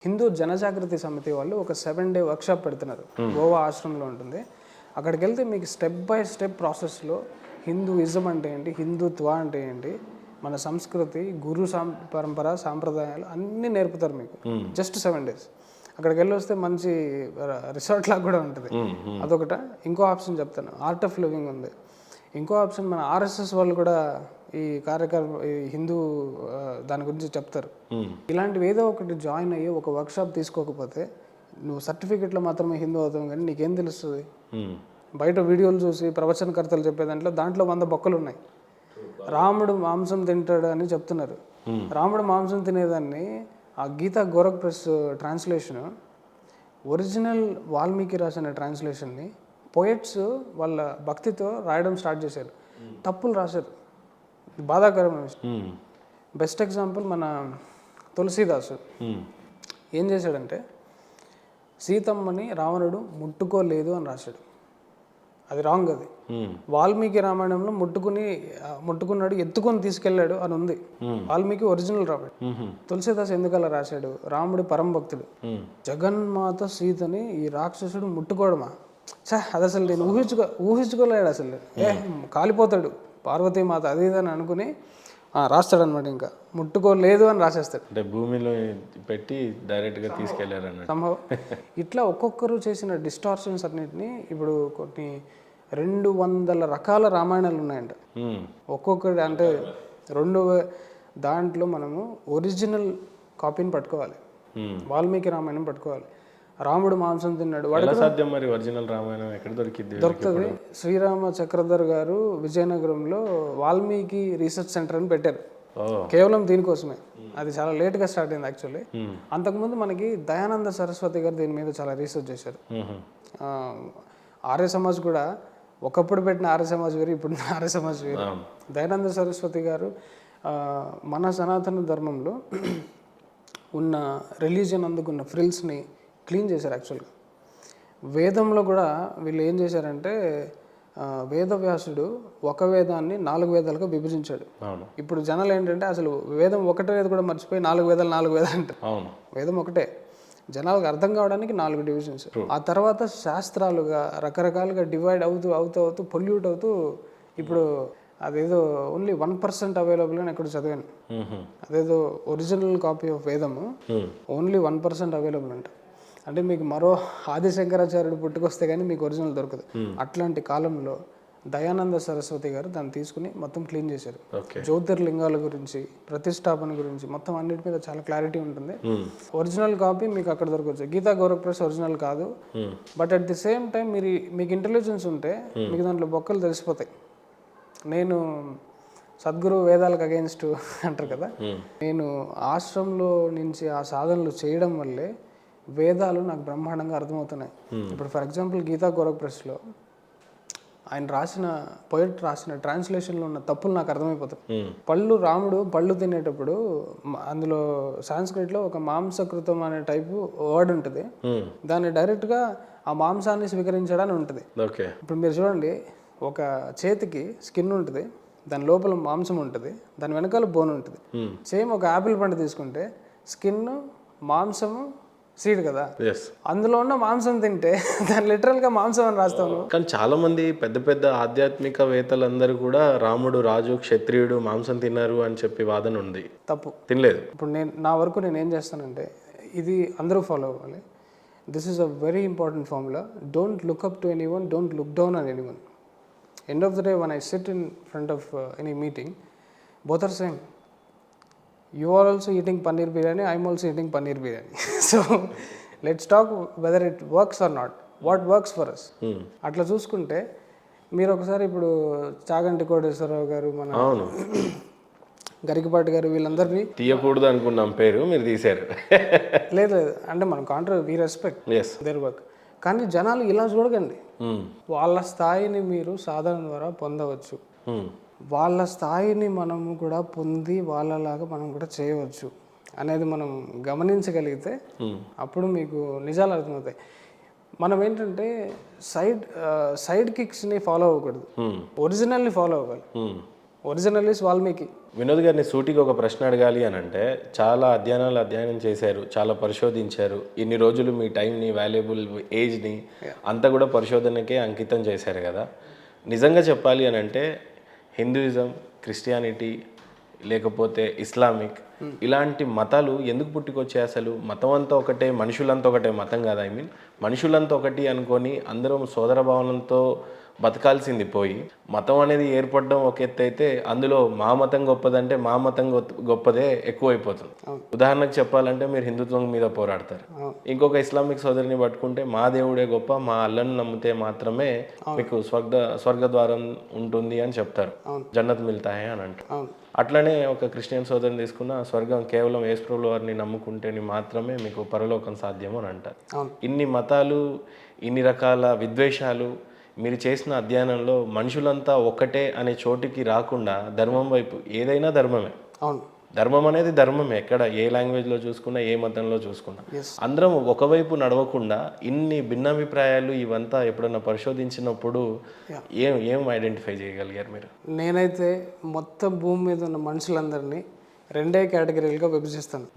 హిందూ జనజాగృతి సమితి వాళ్ళు ఒక 7-day వర్క్షాప్ పెడుతున్నారు. గోవా ఆశ్రమంలో ఉంటుంది. అక్కడికి వెళ్తే మీకు స్టెప్ బై స్టెప్ ప్రాసెస్లో హిందూయిజం అంటే ఏంటి, హిందుత్వ అంటే ఏంటి, మన సంస్కృతి, గురు పరంపర, సాంప్రదాయాలు అన్నీ నేర్పుతారు మీకు. Just 7 days. అక్కడికి వెళ్ళి వస్తే మంచి రిసార్ట్ లాగా కూడా ఉంటుంది. అదొకట. ఇంకో ఆప్షన్ చెప్తాను, ఆర్ట్ ఆఫ్ లివింగ్ ఉంది. ఇంకో ఆప్షన్ మన ఆర్ఎస్ఎస్ వాళ్ళు కూడా ఈ కార్యక్రమం ఈ హిందూ దాని గురించి చెప్తారు. ఇలాంటివి ఏదో ఒకటి జాయిన్ అయ్యి ఒక వర్క్షాప్ తీసుకోకపోతే నువ్వు సర్టిఫికెట్లో మాత్రమే హిందూ అవుతావు, కానీ నీకేం తెలుస్తుంది? బయట వీడియోలు చూసి ప్రవచనకర్తలు చెప్పేదాంట్లో 100 బొక్కలు ఉన్నాయి. రాముడు మాంసం తింటాడు అని చెప్తున్నారు. రాముడు మాంసం తినేదాన్ని ఆ Gita Gorakh press translation, original Valmiki రాసిన ట్రాన్స్లేషన్ని పోయట్స్ వాళ్ళ భక్తితో రాయడం స్టార్ట్ చేశారు. తప్పులు రాశారు. బాధాకరమైన విషయం. బెస్ట్ ఎగ్జాంపుల్ మన తులసీదాసు ఏం చేశాడంటే, సీతమ్మని రావణుడు ముట్టుకోలేదు అని రాశాడు. అది రాంగ్. అది వాల్మీకి రామాయణంలో ముట్టుకున్నాడు, ఎత్తుకొని తీసుకెళ్లాడు అని ఉంది. వాల్మీకి ఒరిజినల్ రామాయణం. తులసీదాస్ ఎందుకు అలా రాశాడు? రాముడి పరమ భక్తుడు. జగన్మాత సీతని ఈ రాక్షసుడు ముట్టుకోవడమా? అది అసలు నేను ఊహించుకోలేడు. అసలు కాలిపోతాడు పార్వతీమాత అది ఇది అని అనుకుని రాస్తాడు అనమాట. ఇంకా ముట్టుకోలేదు అని రాసేస్తాడు. అంటే భూమిలో పెట్టి డైరెక్ట్గా తీసుకెళ్లారు సంభవం. ఇట్లా ఒక్కొక్కరు చేసిన డిస్టార్షన్స్ అన్నిటిని ఇప్పుడు కొన్ని 200 రకాల రామాయణాలు ఉన్నాయంట. ఒక్కొక్కటి అంటే 2 దాంట్లో మనము ఒరిజినల్ కాపీని పట్టుకోవాలి. వాల్మీకి రామాయణం పట్టుకోవాలి. రాముడు మాంసం తిన్నాడు, సాధ్యం మరి ఒరిజినల్ రామాయణం ఎక్కడ దొరుకుతుంది? శ్రీరామ చక్రధర్ గారు విజయనగరంలో వాల్మీకి రీసెర్చ్ సెంటర్ అని పెట్టారు, కేవలం దీనికోసమే. అది చాలా లేట్గా స్టార్ట్ అయింది యాక్చువల్లీ. అంతకుముందు మనకి దయానంద సరస్వతి గారు దీని మీద చాలా రీసెర్చ్ చేశారు. ఆర్య సమాజ్ కూడా ఒకప్పుడు పెట్టిన ఆర్య సమాజ్ వేరు, ఇప్పుడు ఆర్య సమాజ్ వేరు. దయానంద సరస్వతి గారు మన సనాతన ధర్మంలో ఉన్న రిలీజియన్ అందుకున్న ఫ్రిల్స్ని క్లీన్ చేశారు. యాక్చువల్గా వేదంలో కూడా వీళ్ళు ఏం చేశారంటే, వేదవ్యాసుడు ఒక వేదాన్ని 4 వేదాలుగా విభజించాడు. ఇప్పుడు జనాలు ఏంటంటే అసలు వేదం ఒకటే కూడా మర్చిపోయి 4 వేదాలు అంటారు. వేదం ఒకటే, జనాలకు అర్థం కావడానికి 4 డివిజన్స్. ఆ తర్వాత శాస్త్రాలుగా రకరకాలుగా డివైడ్ అవుతూ పొల్యూట్ అవుతూ ఇప్పుడు అదేదో ఓన్లీ 1% అవైలబుల్ అని ఎక్కడ చదివాను. అదేదో ఒరిజినల్ కాపీ ఆఫ్ వేదము ఓన్లీ 1% అవైలబుల్ అంట. అంటే మీకు మరో ఆదిశంకరాచార్యుడు పుట్టుకొస్తే కానీ మీకు ఒరిజినల్ దొరకదు. అట్లాంటి కాలంలో దయానంద సరస్వతి గారు దాన్ని తీసుకుని మొత్తం క్లీన్ చేశారు. జ్యోతిర్లింగాల గురించి, ప్రతిష్టాపన గురించి మొత్తం అన్నిటి మీద చాలా క్లారిటీ ఉంటుంది. ఒరిజినల్ కాపీ మీకు అక్కడ దొరకవచ్చు. గీతా గోరఖ్ ప్రెస్ ఒరిజినల్ కాదు, but at the same time మీకు ఇంటెలిజెన్స్ ఉంటే మీకు దాంట్లో బొక్కలు తెలిసిపోతాయి. నేను సద్గురు వేదాలకు అగెయిన్స్ట్ అంటారు కదా, నేను ఆశ్రమంలో నుంచి ఆ సాధనలు చేయడం వల్లే వేదాలు నాకు బ్రహ్మాండంగా అర్థమవుతున్నాయి. ఇప్పుడు ఫర్ ఎగ్జాంపుల్ గీతా గోరఖ్ ప్రెస్లో ఆయన పోయిట్ రాసిన ట్రాన్స్లేషన్లో ఉన్న తప్పులు నాకు అర్థమైపోతాయి. రాముడు పళ్ళు తినేటప్పుడు అందులో సాంస్క్రిట్లో ఒక మాంసకృతం అనే టైపు వర్డ్ ఉంటుంది. దాన్ని డైరెక్ట్గా ఆ మాంసాన్ని స్వీకరించడానికి ఉంటుంది. ఇప్పుడు మీరు చూడండి, ఒక చేతికి స్కిన్ ఉంటుంది, దాని లోపల మాంసం ఉంటుంది, దాని వెనకాల బోన్ ఉంటుంది. సేమ్ ఒక యాపిల్ పండు తీసుకుంటే స్కిన్, మాంసము, సీడ్ కదా, అందులో ఉన్న మాంసం తింటే దాన్ని లిటరల్గా మాంసం అని రాస్తాను. కానీ చాలా మంది పెద్ద ఆధ్యాత్మికవేత్తలందరూ కూడా రాముడు రాజు, క్షత్రియుడు, మాంసం తిన్నారు అని చెప్పి వాదన ఉంది. తప్పు, తినలేదు. ఇప్పుడు నా వరకు నేను ఏం చేస్తానంటే, ఇది అందరూ ఫాలో అవ్వాలి. This is a very important formula. Don't look up to anyone, don't look down on anyone. End of the day, when I sit in front of any meeting, both are same. You are also eating paneer biryani, I am also eating paneer biryani. So let's talk whether it works or not. What works for us? అట్లా చూసుకుంటే మీరు ఒకసారి ఇప్పుడు చాగంటి కోటేశ్వరరావు గారు, మన గరికపాటి గారు, వీళ్ళందరినీ తీయకూడదు అనుకున్నాం పేరు, మీరు తీశారు. లేదు అంటే మనం వి రెస్పెక్ట్ దేర్ వర్క్. కానీ జనాలు ఇలా చూడకండి. వాళ్ళ స్థాయిని మీరు సాధన ద్వారా పొందవచ్చు. వాళ్ళ స్థాయిని మనము కూడా పొంది వాళ్ళలాగా మనం కూడా చేయవచ్చు అనేది మనం గమనించగలిగితే అప్పుడు మీకు నిజాలు అర్థమవుతాయి. మనం ఏంటంటే సైడ్ కిక్స్ని ఫాలో అవ్వకూడదు, ఒరిజినల్ని ఫాలో అవ్వాలి. Original is Valmiki. వినోద్ గారిని సూటిగా ఒక ప్రశ్న అడగాలి అని అంటే, చాలా అధ్యయనం చేశారు, చాలా పరిశోధించారు, ఇన్ని రోజులు మీ టైంని, వాల్యుబుల్ ఏజ్ని అంతా కూడా పరిశోధనకే అంకితం చేశారు కదా. నిజంగా చెప్పాలి అని అంటే హిందూయిజం, క్రిస్టియానిటీ, లేకపోతే ఇస్లామిక్ ఇలాంటి మతాలు ఎందుకు పుట్టుకొచ్చాయి అసలు? మతం అంతా ఒకటే, మనుషులంతా ఒకటే, మతం కాదు, ఐ మీన్ మనుషులంతా ఒకటి అనుకొని అందరం సోదర భావనతో బతకాల్సింది పోయి, మతం అనేది ఏర్పడడం ఒక ఎత్తు అయితే అందులో మా మతం గొప్పదంటే మా మతం గొప్పదే ఎక్కువైపోతుంది. ఉదాహరణకు చెప్పాలంటే మీరు హిందుత్వం మీద పోరాడతారు, ఇంకొక ఇస్లామిక్ సోదరిని పట్టుకుంటే మా దేవుడే గొప్ప, మా అల్లను నమ్మితే మాత్రమే మీకు స్వర్గద్వారం ఉంటుంది అని చెప్తారు, జన్నత్ మిల్తాయే అని అంటారు. అట్లనే ఒక క్రిస్టియన్ సోదరిని తీసుకున్న స్వర్గం కేవలం యేసుప్రభుల వారిని నమ్ముకుంటేని మాత్రమే మీకు పరలోకం సాధ్యము అని అంటారు. ఇన్ని మతాలు, ఇన్ని రకాల విద్వేషాలు మీరు చేసిన అధ్యయనంలో మనుషులంతా ఒకటే అనే చోటికి రాకుండా ధర్మం వైపు, ఏదైనా ధర్మమే, అవును, ధర్మం అనేది ధర్మమే, ఎక్కడ ఏ లాంగ్వేజ్లో చూసుకున్నా, ఏ మతంలో చూసుకున్నా అందరం ఒకవైపు నడవకుండా ఇన్ని భిన్నాభిప్రాయాలు ఇవంతా ఎప్పుడన్నా పరిశోధించినప్పుడు ఏం ఐడెంటిఫై చేయగలిగారు మీరు? నేనైతే మొత్తం భూమి మీద ఉన్న మనుషులందరినీ రెండే కేటగిరీలుగా విభజిస్తాను.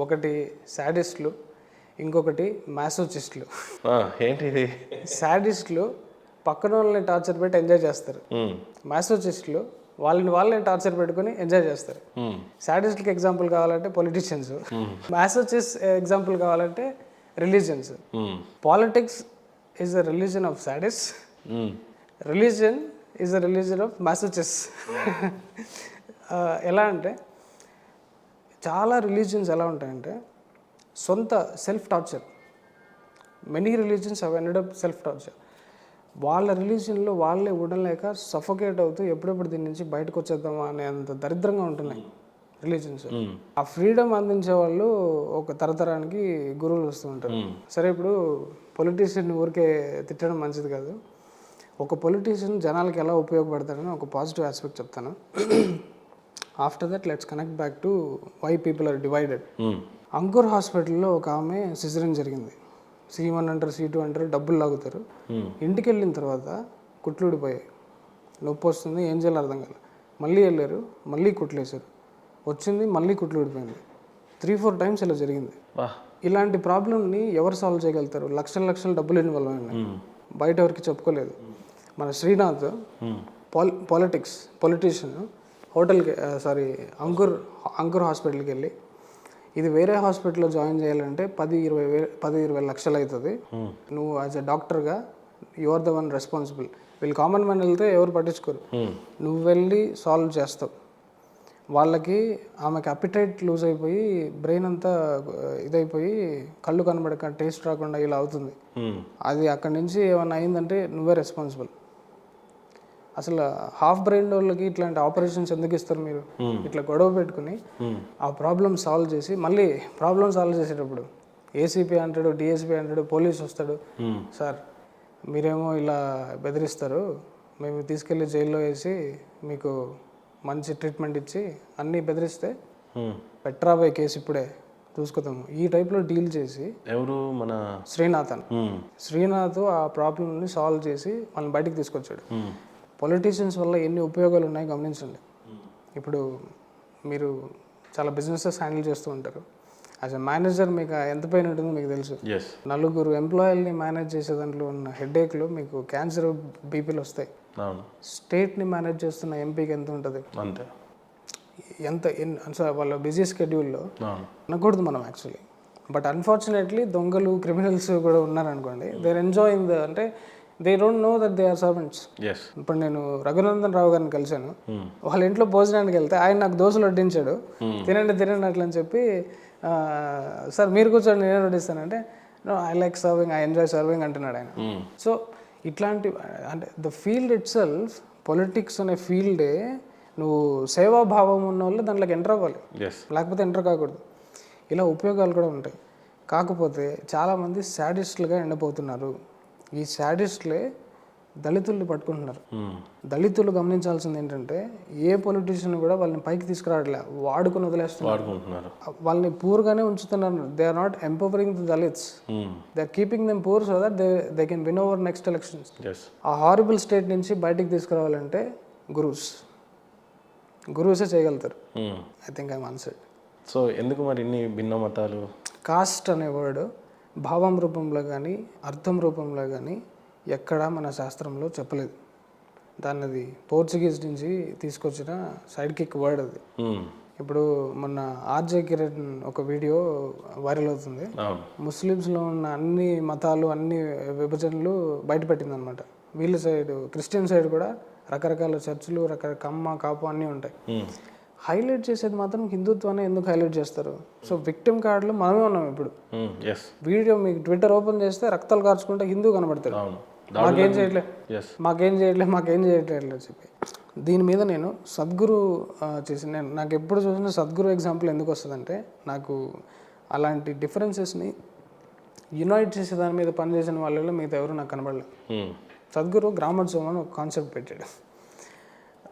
ఒకటి సాడిస్టులు, ఇంకొకటి మాసోచిస్టులు. ఏంటిది? సాడిస్టులు పక్కన వాళ్ళని టార్చర్ పెట్టి ఎంజాయ్ చేస్తారు, మాసోచిస్టులు వాళ్ళని టార్చర్ పెట్టుకుని ఎంజాయ్ చేస్తారు. సాడిస్ట్కి ఎగ్జాంపుల్ కావాలంటే పొలిటీషియన్స్, మాసోచిస్ట్ ఎగ్జాంపుల్ కావాలంటే religions. Politics is the religion of sadist, religion is the religion of masochist. ఎలా అంటే చాలా రిలీజియన్స్ ఎలా ఉంటాయంటే సొంత self torture. Many religions have ended up self torture. వాళ్ళ రిలీజియన్లో వాళ్ళే ఉండలేక సఫోకేట్ అవుతూ ఎప్పుడెప్పుడు దీని నుంచి బయటకు వచ్చేద్దామా అనే అంత దరిద్రంగా ఉంటున్నాయి రిలీజియన్స్. ఆ ఫ్రీడమ్ అందించే వాళ్ళు ఒక తరతరానికి గురువులు వస్తూ ఉంటారు. సరే, ఇప్పుడు పొలిటీషియన్ ఊరికే తిట్టడం మంచిది కాదు. ఒక పొలిటీషియన్ జనాలకి ఎలా ఉపయోగపడతాడని ఒక పాజిటివ్ ఆస్పెక్ట్ చెప్తాను. After that let's connect back to why people are divided. Ankur హాస్పిటల్లో ఒక ఆమె సిజరీన్ జరిగింది. C1 అంటారు, C2 అంటారు, డబ్బులు లాగుతారు. ఇంటికి వెళ్ళిన తర్వాత కుట్లు ఊడిపోయాయి, నొప్పి వస్తుంది, ఏం చేయాలో అర్థం కాదు. మళ్ళీ వెళ్ళారు, మళ్ళీ కుట్లు వేసారు, వచ్చింది, మళ్ళీ కుట్లు ఊడిపోయింది. 3-4 టైమ్స్ ఇలా జరిగింది. ఇలాంటి ప్రాబ్లమ్ని ఎవరు సాల్వ్ చేయగలుగుతారు? లక్షల డబ్బులు ఇన్వాల్వ్ అయినాయి, బయట ఎవరికి చెప్పుకోలేదు. మన శ్రీనాథ్ పొలిటీషియన్ అంకుర్ హాస్పిటల్కి వెళ్ళి ఇది వేరే హాస్పిటల్లో జాయిన్ చేయాలంటే 10-20 లక్షలు అవుతుంది. నువ్వు యాజ్ ఎ డాక్టర్గా you are the one responsible. వీళ్ళు కామన్ మ్యాన్ వెళ్తే ఎవరు పట్టించుకోరు, నువ్వు వెళ్ళి సాల్వ్ చేస్తావు. వాళ్ళకి ఆమెకి అపిటైట్ లూజ్ అయిపోయి బ్రెయిన్ అంతా ఇదైపోయి కళ్ళు కనబడక టేస్ట్ రాకుండా ఇలా అవుతుంది. అది అక్కడి నుంచి ఏమైనా అయిందంటే నువ్వే రెస్పాన్సిబుల్. అసలు హాఫ్ బ్రెయిన్ వాళ్ళకి ఇట్లాంటి ఆపరేషన్స్ ఎందుకు ఇస్తారు మీరు? ఇట్లా గొడవ పెట్టుకుని ఆ ప్రాబ్లమ్ సాల్వ్ చేసి మళ్ళీ ప్రాబ్లమ్ సాల్వ్ చేసేటప్పుడు ఏసీపీ అంటాడు, డిఎస్పీ అంటాడు, పోలీస్ వస్తాడు, సార్ మీరేమో ఇలా బెదిరిస్తారు, మేము తీసుకెళ్ళి జైల్లో వేసి మీకు మంచి ట్రీట్మెంట్ ఇచ్చి అన్నీ బెదిరిస్తే పెట్టరాబోయే కేసు ఇప్పుడే చూసుకుందాము, ఈ టైప్లో డీల్ చేసి ఎవరు మన శ్రీనాథ్ ఆ ప్రాబ్లమ్ని సాల్వ్ చేసి వాళ్ళని బయటికి తీసుకొచ్చాడు. పొలిటీషియన్స్ వల్ల ఎన్ని ఉపయోగాలు ఉన్నాయో గమనించండి. ఇప్పుడు మీరు చాలా బిజినెసెస్ హ్యాండిల్ చేస్తూ ఉంటారు. యాజ్ అ మేనేజర్ మీకు ఎంత పెయిన్ ఉంటుందో మీకు తెలుసు. 4 ఎంప్లాయీలని మేనేజ్ చేసే దాంట్లో ఉన్న హెడేక్లు మీకు క్యాన్సర్, బీపీలు వస్తాయి. స్టేట్ని మేనేజ్ చేస్తున్న ఎంపీకి ఎంత ఉంటుంది, వాళ్ళ బిజీ స్కెడ్యూల్లో అనకూడదు మనం యాక్చువల్లీ. బట్ అన్ఫార్చునేట్లీ దొంగలు, క్రిమినల్స్ కూడా ఉన్నారనుకోండి, దేర్ ఎంజాయింగ్ ద, అంటే they don't know that they are servants. ఇప్పుడు నేను రఘునందన్ రావు గారిని కలిశాను, వాళ్ళ ఇంట్లో భోజనానికి వెళ్తే ఆయన నాకు దోశలు వడ్డించాడు, తినండి అట్లా అని చెప్పి, సార్ మీరు కూర్చోండి నేనే వడ్డిస్తానంటే, no I like serving, I enjoy serving అంటున్నాడు ఆయన. సో ఇట్లాంటి అంటే the field itself, politics అనే ఫీల్డే నువ్వు సేవాభావం ఉన్న వాళ్ళు దాంట్లోకి ఎంటర్ అవ్వాలి, లేకపోతే ఎంటర్ కాకూడదు. ఇలా ఉపయోగాలు కూడా ఉంటాయి. కాకపోతే చాలామంది శాడిస్టులుగా ఎండిపోతున్నారు. ఈ శాడిస్టులే దళితుల్ని పట్టుకుంటున్నారు. దళితులు గమనించాల్సింది ఏంటంటే ఏ పొలిటీషియన్ కూడా వాళ్ళని పైకి తీసుకురావట్లే, వాడుకుని వదిలేస్తున్నారు, వాళ్ళని పూర్గానే ఉంచుతున్నారు. They are not empowering the Dalits, they are keeping them poor so that they can win over next elections. ఆ హారిబుల్ స్టేట్ నుంచి బయటికి తీసుకురావాలంటే గురూస్, గురువుసే చేయగలుగుతారు. I think I'm answered. So ఎందుకు మరి ఇన్ని భిన్న మతాలు? కాస్ట్ అనే వర్డ్ భావం రూపంలో కానీ అర్థం రూపంలో కానీ ఎక్కడా మన శాస్త్రంలో చెప్పలేదు. దాన్ని అది పోర్చుగీస్ నుంచి తీసుకొచ్చిన సైడ్ కిక్ వర్డ్ అది. ఇప్పుడు మొన్న ఆర్జే కిరణ్ ఒక వీడియో వైరల్ అవుతుంది. ముస్లిమ్స్లో ఉన్న అన్ని మతాలు అన్ని విభజనలు బయటపెట్టింది అనమాట. వీళ్ళ సైడ్ క్రిస్టియన్ సైడ్ కూడా రకరకాల చర్చిలు రకరకాల కమ్మ కాపు అన్నీ ఉంటాయి. హైలైట్ చేసేది మాత్రం హిందుత్వాన్ని ఎందుకు హైలైట్ చేస్తారు? సో విక్టిమ్ కార్డులో మనమే ఉన్నాం ఇప్పుడు. వీడియో మీకు ట్విట్టర్ ఓపెన్ చేస్తే రక్తాలు కార్చుకుంటే హిందూ కనబడతాడు. మాకేం చేయట్లేదు అని చెప్పి దీని మీద నేను సద్గురు నాకు ఎప్పుడు చూసిన సద్గురు ఎగ్జాంపుల్ ఎందుకు వస్తుందంటే, నాకు అలాంటి డిఫరెన్సెస్ని యునైట్ చేసే దాని మీద పనిచేసిన వాళ్ళలో మిగతా ఎవరు నాకు కనబడలేదు. సద్గురు గ్రామోత్సవం అని ఒక కాన్సెప్ట్ పెట్టాడు.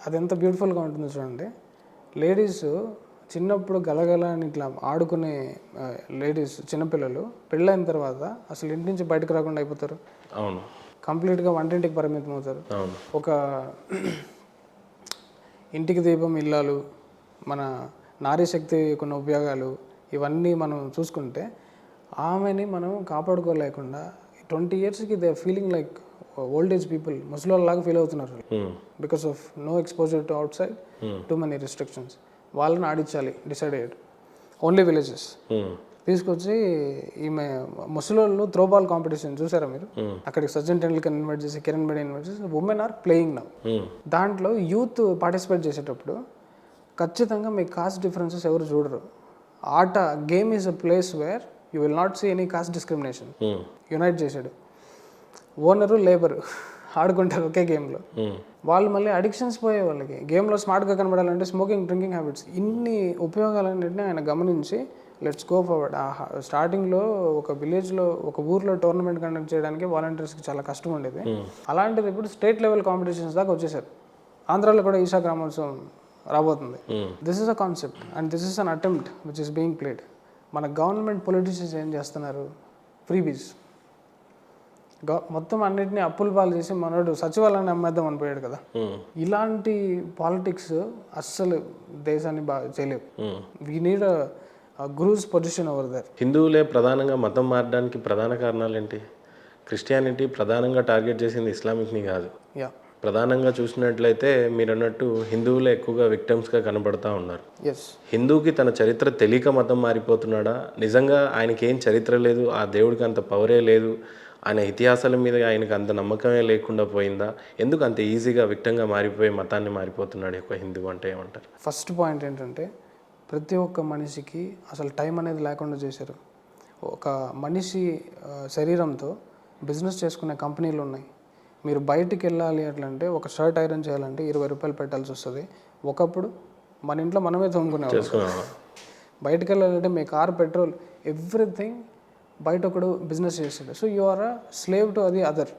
అది ఎంత బ్యూటిఫుల్గా ఉంటుందో చూడండి. లేడీస్ చిన్నప్పుడు గలగల అని ఇట్లా ఆడుకునే లేడీస్ చిన్నపిల్లలు పెళ్ళైన తర్వాత అసలు ఇంటి నుంచి బయటకు రాకుండా అయిపోతారు. అవును, కంప్లీట్గా వంటింటికి పరిమితం అవుతారు. ఒక ఇంటికి దీపం ఇల్లాలు, మన నారీ శక్తి కొన్ని ఉపయోగాలు ఇవన్నీ మనం చూసుకుంటే ఆమెని మనం కాపాడుకోలేకుండా 20 yearsకి they feeling like old age people, ముసలిలాగా ఫీల్ అవుతున్నారు. Because of no exposure to outside, too many restrictions. వాళ్ళని ఆడించాలి డిసైడ్ అయ్యాడు. ఓన్లీ విలేజెస్ తీసుకొచ్చి ఈమె ముసలోళ్ళు త్రోబాల్ కాంపిటీషన్ చూసారా మీరు? అక్కడికి సచిన్ టెండూల్కర్ ఇన్వైట్ చేసి కిరణ్ బేడి ఇన్వైట్ చేసి ఉమెన్ ఆర్ ప్లేయింగ్ నౌ. దాంట్లో యూత్ పార్టిసిపేట్ చేసేటప్పుడు ఖచ్చితంగా మీ కాస్ట్ డిఫరెన్సెస్ ఎవరు చూడరు. Game is a place where you will not see any caste discrimination. Unite చేశాడు. ఓనరు లేబరు ఆడుకుంటారు ఒకే గేమ్లో. వాళ్ళు మళ్ళీ అడిక్షన్స్ పోయే వాళ్ళకి గేమ్లో స్మార్ట్గా కనబడాలంటే స్మోకింగ్, డ్రింకింగ్ హ్యాబిట్స్, ఇన్ని ఉపయోగాలన్నింటినీ ఆయన గమనించి లెట్స్ గో ఫార్వర్డ్. స్టార్టింగ్లో ఒక విలేజ్లో ఒక ఊర్లో టోర్నమెంట్ కండక్ట్ చేయడానికి వాలంటీర్స్కి చాలా కష్టం ఉండేది. అలాంటిది ఇప్పుడు స్టేట్ లెవెల్ కాంపిటీషన్స్ దాకా వచ్చేసారు. ఆంధ్రాలో కూడా ఈషా గ్రామోత్సవం రాబోతుంది. This is a concept and this is an attempt which is being played. మన గవర్నమెంట్ పొలిటీషియన్స్ ఏం చేస్తున్నారు? ఫ్రీబీస్ మొత్తం అన్నిటినీ అప్పులు పాలు చేసి మనోడు సచివాలయాన్ని అమ్మేద్దాం అనిపోయాడు కదా. ఇలాంటి పాలిటిక్స్ అస్సలు దేశాన్ని బాగా చేయలేవు. We need gurus position over there. హిందువులే ప్రధానంగా మతం మారడానికి ప్రధాన కారణాలు ఏంటి? క్రిస్టియానిటీ ప్రధానంగా టార్గెట్ చేసింది ఇస్లామిక్ని కాదు. ప్రధానంగా చూసినట్లయితే మీరు అన్నట్టు హిందువులే ఎక్కువగా విక్టిమ్స్గా కనబడతా ఉన్నారు. హిందువుకి తన చరిత్ర తెలియక మతం మారిపోతున్నాడా? నిజంగా ఆయనకి ఏం చరిత్ర లేదు, ఆ దేవుడికి అంత పవరే లేదు, ఆయన ఇతిహాసాల మీద ఆయనకు అంత నమ్మకమే లేకుండా పోయిందా? ఎందుకు అంత ఈజీగా విక్టంగా మారిపోయి మతాన్ని మారిపోతున్నాడు ఒక హిందువు అంటే ఏమంటారు? ఫస్ట్ పాయింట్ ఏంటంటే ప్రతి ఒక్క మనిషికి అసలు టైం అనేది లేకుండా చేశారు. ఒక మనిషి శరీరంతో బిజినెస్ చేసుకునే కంపెనీలు ఉన్నాయి. మీరు బయటికి వెళ్ళాలి అట్లంటే ఒక షర్ట్ ఐరన్ చేయాలంటే 20 రూపాయలు పెట్టాల్సి వస్తుంది. ఒకప్పుడు మన ఇంట్లో మనమే తోముకునేవాళ్ళం. బయటకు వెళ్ళాలంటే మీ కార్, పెట్రోల్, ఎవ్రీథింగ్ బయట ఒకడు బిజినెస్ చేస్తాడు. So you are a slave to అది అదర్.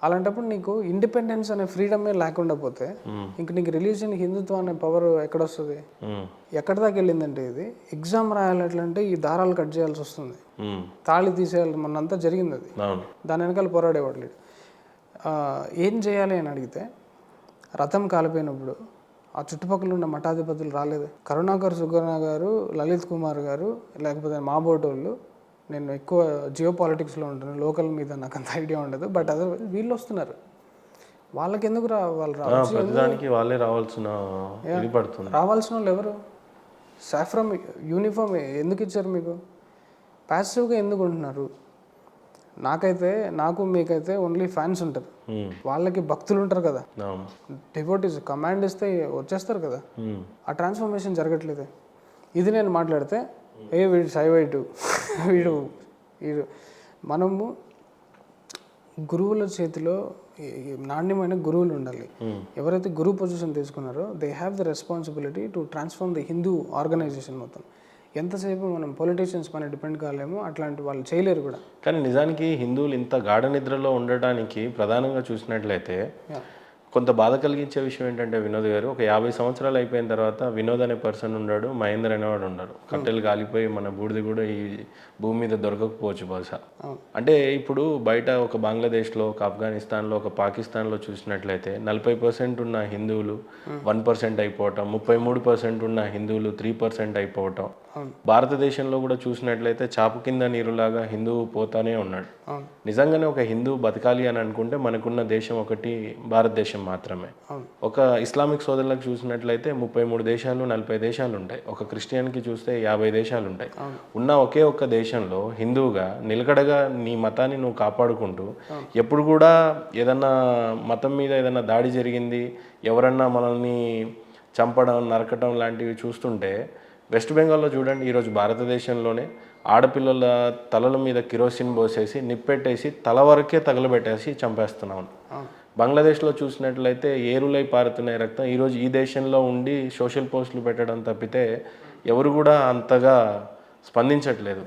అలాంటప్పుడు నీకు ఇండిపెండెన్స్ అనే ఫ్రీడమే లేకుండా పోతే ఇంక నీకు రిలీజియన్, హిందుత్వం అనే పవర్ ఎక్కడొస్తుంది? ఎక్కడి దాకా వెళ్ళిందంటే ఇది ఎగ్జామ్ రాయాలంటే ఈ దారాలు కట్ చేయాల్సి వస్తుంది, తాళి తీసేయాలి. మొన్నంతా జరిగింది అది. దాని వెనకాల పోరాడేవాడు. ఏం చేయాలి అని అడిగితే రథం కాలిపోయినప్పుడు ఆ చుట్టుపక్కల ఉన్న మఠాధిపతులు రాలేదు. కరుణాకర్ సుగుణ గారు, లలిత్ కుమార్ గారు, లేకపోతే మాబోటోళ్ళు, నేను ఎక్కువ జియో పాలిటిక్స్లో ఉంటాను, లోకల్ మీద నాకు అంత ఐడియా ఉండదు, బట్ అదర్వైజ్ వీళ్ళు వస్తున్నారు. వాళ్ళకి ఎందుకు వాళ్ళు వాళ్ళే రావాల్సిన వాళ్ళు ఎవరు? సాఫ్రమ్ యూనిఫామ్ ఎందుకు ఇచ్చారు మీకు? ప్యాసివ్గా ఎందుకు ఉంటున్నారు? నాకు మీకైతే ఓన్లీ ఫ్యాన్స్ ఉంటారు, వాళ్ళకి భక్తులు ఉంటారు కదా, డివోటీస్. కమాండ్ ఇస్తే వచ్చేస్తారు కదా. ఆ ట్రాన్స్ఫర్మేషన్ జరగట్లేదు. ఇది నేను మాట్లాడితే వీడు సైవైటు, వీడు మనము గురువుల చేతిలో నాణ్యమైన గురువులు ఉండాలి. ఎవరైతే గురువు పొజిషన్ తీసుకున్నారో they have the responsibility to transform the Hindu organisation మొత్తం. ఎంతసేపు మనం పొలిటీషియన్స్ పైన డిపెండ్ కాలేమో అట్లాంటి వాళ్ళు చేయలేరు కూడా. కానీ నిజానికి హిందువులు ఇంత గాఢ నిద్రలో ఉండటానికి ప్రధానంగా చూసినట్లయితే కొంత బాధ కలిగించే విషయం ఏంటంటే వినోద్ గారు, ఒక 50 సంవత్సరాలు అయిపోయిన తర్వాత వినోద్ అనే పర్సన్ ఉన్నాడు, మహేందర్ అనేవాడు ఉన్నాడు. కట్టెలు కాలిపోయి మన బూడిది కూడా ఈ భూమి మీద దొరకకపోవచ్చు బహుశా. అంటే ఇప్పుడు బయట ఒక బంగ్లాదేశ్లో, ఒక ఆఫ్ఘనిస్తాన్లో, ఒక పాకిస్తాన్లో చూసినట్లయితే 40% ఉన్న హిందువులు 1% అయిపోవటం, 33% ఉన్న హిందువులు 3% అయిపోవటం. భారతదేశంలో కూడా చూసినట్లయితే చాపు కింద నీరులాగా హిందువు పోతానే ఉన్నాడు. నిజంగానే ఒక హిందువు బతకాలి అని అనుకుంటే మనకున్న దేశం ఒకటి భారతదేశం మాత్రమే. ఒక ఇస్లామిక్ సోదరులకు చూసినట్లయితే 33 దేశాలు, 40 దేశాలు ఉంటాయి. ఒక క్రిస్టియన్కి చూస్తే 50 దేశాలు ఉంటాయి. ఉన్న ఒకే ఒక్క దేశంలో హిందువుగా నిలకడగా నీ మతాన్ని నువ్వు కాపాడుకుంటూ, ఎప్పుడు కూడా ఏదన్నా మతం మీద ఏదన్నా దాడి జరిగింది, ఎవరన్నా మనల్ని చంపడం, నరకటం లాంటివి చూస్తుంటే, వెస్ట్ బెంగాల్లో చూడండి, ఈరోజు భారతదేశంలోనే ఆడపిల్లల తలల మీద కిరోసిన్ పోసేసి నిప్పెట్టేసి తల వరకే తగలబెట్టేసి చంపేస్తున్నాం. బంగ్లాదేశ్లో చూసినట్లయితే ఏరులై పారుతున్నాయి రక్తం. ఈరోజు ఈ దేశంలో ఉండి సోషల్ పోస్టులు పెట్టడం తప్పితే ఎవరు కూడా అంతగా స్పందించట్లేదు.